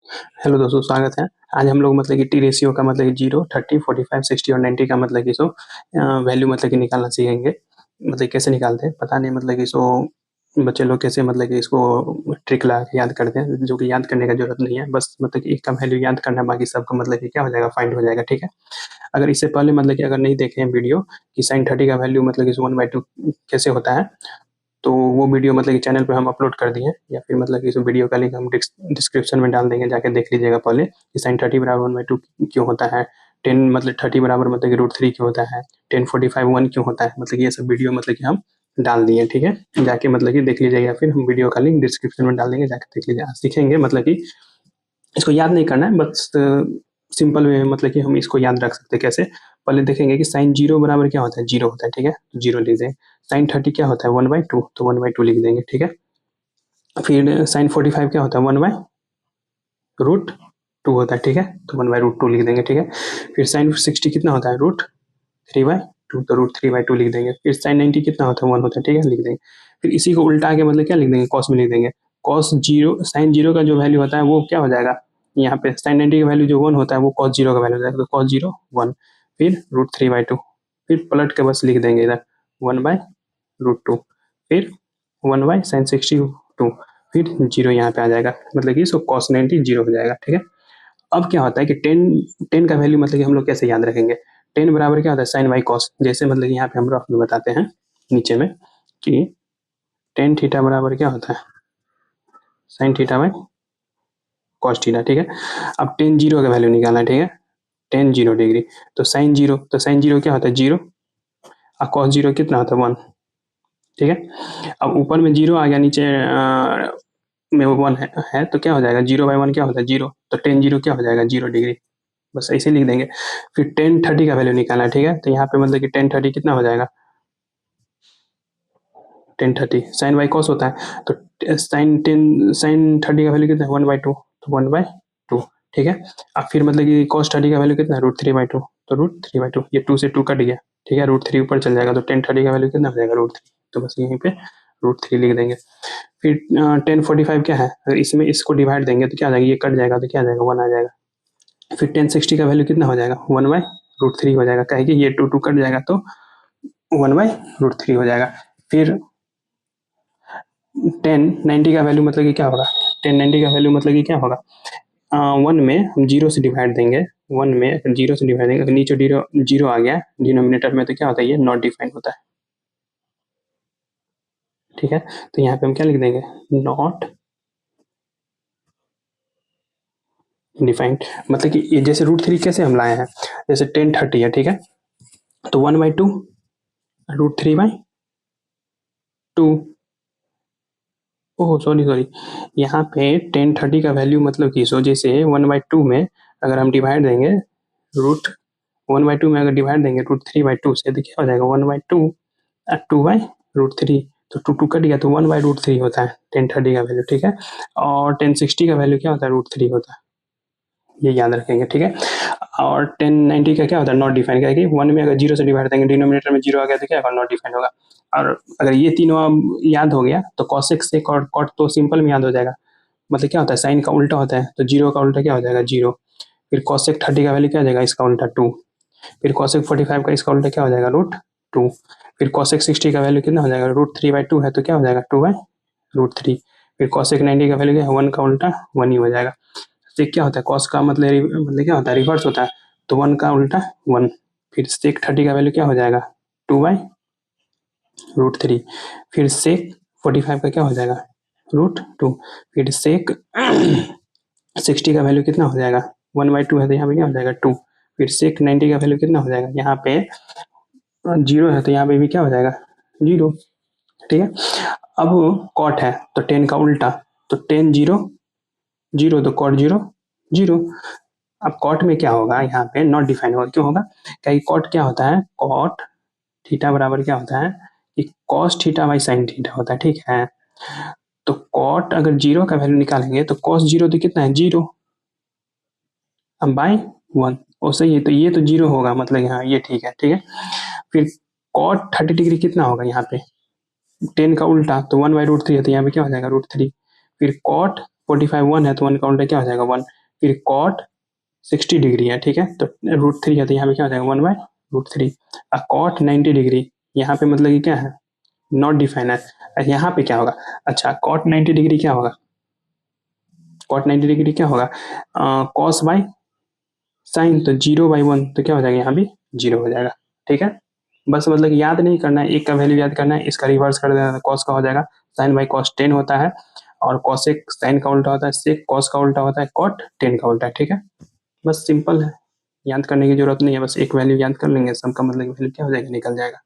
Hello दोस्तों, स्वागत है। आज हम लोग मतलब कि टी रेशियो का मतलब कि 0, 30, 45, 60 और 90 का मतलब कि वैल्यू मतलब कि निकालना सीखेंगे। मतलब कैसे निकालते हैं पता नहीं, मतलब कि बच्चे लोग कैसे मतलब कि इसको ट्रिक लगा के याद करते हैं, जो कि याद करने का जरूरत नहीं है। बस मतलब कि एक का वैल्यू याद करना, बाकी सबका मतलब कि क्या हो जाएगा, फाइंड हो जाएगा। ठीक है। अगर इससे पहले मतलब कि अगर नहीं देखे हैं वीडियो कि साइन 30 का वैल्यू मतलब कि 1/2 कैसे होता है, तो वो वीडियो मतलब कि चैनल पे हम अपलोड कर दिए हैं, या फिर मतलब कि इस वीडियो का लिंक हम डिस्क्रिप्शन में डाल देंगे, जाके देख लीजिएगा पहले कि साइन 30 बराबर 1/2 क्यों होता है। 10 मतलब 30 बराबर मतलब कि √3 क्यों होता है। 1045 1 क्यों होता है, मतलब कि ये सब वीडियो मतलब कि हम डाल दिए। ठीक है, जाके मतलब कि देख लीजिएगा, फिर हम वीडियो का लिंक डिस्क्रिप्शन में डाल देंगे, जाके देख लीजिए। सीखेंगे मतलब कि इसको याद नहीं करना है, बस सिंपल वे में मतलब कि हम इसको याद रख सकते हैं कैसे। पहले देखेंगे कि साइन 0 बराबर क्या होता है, 0 होता है। ठीक है, तो 0 लिख देंगे। साइन 30 क्या होता है, 1/2, तो 1/2 लिख देंगे। ठीक है। फिर साइन 45 क्या होता है, 1/√2 होता है। ठीक है, तो 1/√2 लिख देंगे। ठीक है। फिर साइन 60 कितना होता है, √3/2, तो √3/2 लिख देंगे। फिर साइन 90 कितना होता है, 1 होता है। ठीक है, लिख देंगे। फिर इसी को उल्टा के मतलब क्या लिख देंगे, कॉस में लिख देंगे। कॉस जीरो, साइन 0 का जो वैल्यू होता है वो क्या हो जाएगा, यहाँ पे साइन 90 का वैल्यू जो 1 होता है वो कॉस 0 का वैल्यू हो जाएगा, तो कॉस 0 1। फिर √3/2, फिर पलट के बस लिख देंगे इधर 1/√2। फिर 1/sin62, फिर 0 यहाँ पे आ जाएगा, मतलब कि इसको कॉस 90 0 हो जाएगा। ठीक है। अब क्या होता है कि टेन टेन का वैल्यू मतलब कि हम लोग कैसे याद रखेंगे। 10 बराबर क्या होता है, साइन बाई कॉस। जैसे मतलब कि यहाँ पे हम रफ में बताते हैं नीचे में कि टेन थीटा बराबर क्या होता है, sine theta by cos theta. ठीक है। अब टेन 0 का वैल्यू निकालना है। ठीक है, टेन 0 डिग्री, तो साइन जीरो क्या होता है, 0। और कॉस 0 कितना होता है, 1। ठीक है। अब ऊपर में 0 आ गया, नीचे में 1 है, तो क्या हो जाएगा, 0/1 क्या होता है, 0। तो टेन 0 क्या हो जाएगा, 0 डिग्री। बस ऐसे लिख देंगे। फिर 10 30 का वैल्यू निकालना है। ठीक है, तो यहाँ पे मतलब कि 10 30 कितना हो जाएगा, 10 30 साइन बाई कॉस होता है, तो साइन 30 का वैल्यू कितना है, 1/2, तो 1/2। ठीक है। अब फिर मतलब कि कॉस 30 का वैल्यू कितना है, √3/2, तो √3/2, ये 2 से 2 कट गया। ठीक है, √3 ऊपर चल जाएगा, तो 10 30 का वैल्यू कितना हो जाएगा, √3। तो बस यहीं पे √3 लिख देंगे। फिर 1045 क्या है, अगर इसमें इसको डिवाइड देंगे तो क्या आ जाएगा, ये कट जाएगा, तो क्या आ जाएगा, 1 आ जाएगा। फिर 1060 का वैल्यू कितना हो जाएगा, 1/√3 हो जाएगा, कहे कि ये 2 2 कट जाएगा, तो 1/√3 हो जाएगा। फिर 1090 का वैल्यू मतलब कि क्या होगा, 1090 का वैल्यू मतलब कि क्या होगा, 1 में हम 0 से डिवाइड देंगे। 1 में अगर 0 से डिवाइड देंगे, अगर नीचे 0 0 आ गया डिनोमिनेटर में, तो क्या होता है, ये नॉट डिफाइंड होता है। ठीक है, तो यहाँ पे हम क्या लिख देंगे, नॉट डिफाइंड। मतलब कि ये जैसे √3 कैसे हम लाए हैं, जैसे 1030 है। ठीक है, तो 1/2 √3/2। ओह सॉरी सॉरी, यहाँ पे 1030 का वैल्यू मतलब कि जैसे 1/2 में अगर हम डिवाइड देंगे, रूट 1/2 में अगर डिवाइड देंगे √3/2 से, तो क्या हो जाएगा, 1/2 और 2/√3, तो 2 2 कट गया, तो 1/√3 होता है 1030 का वैल्यू। ठीक है। और 1060 का वैल्यू क्या होता है, √3 होता है, ये याद रखेंगे। ठीक है। और 1090 का क्या होता है, नॉट डिफाइन, क्या है कि 1 में अगर 0 से डिवाइड देंगे, डिनोमिनेटर में 0 आ गया, तो क्या होगा, नॉट डिफाइन होगा। और अगर ये तीनों अब याद हो गया, तो कॉसेक सेक और कॉट तो सिंपल में याद हो जाएगा। मतलब क्या होता है, साइन का उल्टा होता है, तो 0 का उल्टा क्या हो जाएगा, 0। फिर कॉसेक 30 का वैल्यू क्या हो जाएगा, इसका उल्टा 2। फिर कॉसेक 45 का इसका उल्टा क्या हो जाएगा, √2। फिर कॉसेक 60 का वैल्यू कितना हो जाएगा, √3/2 है, तो क्या हो जाएगा, 2/√3। फिर कॉसेक 90 का वैल्यू क्या है, 1 का उल्टा 1 ही हो जाएगा। सेक क्या होता है, कॉस का मतलब क्या होता है, रिवर्स होता है, तो 1 का उल्टा 1। फिर सेक 30 का वैल्यू क्या हो जाएगा, 2/√3। फिर सेक 45 का क्या हो जाएगा, √2। फिर सेक 60 का वैल्यू कितना हो जाएगा, 1/2 है, तो यहाँ पे क्या हो जाएगा, 2। फिर सेक 90 का वैल्यू कितना हो जाएगा, यहाँ पे 0 है, तो यहाँ पे भी क्या हो जाएगा, 0। ठीक है। अब कॉट है, तो 10 का उल्टा, तो 10 0 0, तो कॉट 0 0। अब कॉट में क्या होगा, यहाँ पे नॉट डिफाइन होगा, क्यों होगा, क्या कॉट क्या होता है, कॉट थीटा बराबर क्या होता है, कि cos theta by sine theta होता है। ठीक है, तो कॉट अगर 0 का वैल्यू निकालेंगे, तो कॉस 0 तो कितना है, 0, अब बाई 1, और सही है, तो ये तो 0 होगा, मतलब यहाँ ये ठीक है। ठीक है। फिर कॉट 30 डिग्री कितना होगा, यहाँ पे 10 का उल्टा, तो 1/√3 है, तो यहाँ पे क्या हो जाएगा, √3। फिर कॉट 45 1 है तो 1 का उल्टा क्या हो जाएगा 1, फिर कॉट 60 डिग्री है, ठीक है, तो √3 है तो यहाँ पे क्या हो जाएगा 1/√3। कॉट 90 डिग्री, यहाँ पे मतलब कि क्या है, नॉट डिफाइन है। यहाँ पे क्या होगा, अच्छा कॉट 90 डिग्री क्या होगा, कॉट 90 डिग्री क्या होगा, कॉस बाई साइन, तो 0/1 तो क्या हो जाएगा यहाँ भी 0 हो जाएगा, ठीक है। बस मतलब कि याद नहीं करना है, एक का वैल्यू याद करना है, इसका रिवर्स कर देना, कॉस का हो जाएगा साइन बाई कॉस 10 होता है, और कॉसेक साइन का उल्टा होता है, सेक कॉस का उल्टा होता है, कॉट 10 का उल्टा है, ठीक है। बस सिंपल है, याद करने की जरूरत नहीं है, बस एक वैल्यू याद कर लेंगे, सम का मतलब वैल्यू क्या हो जाएगा, निकल जाएगा।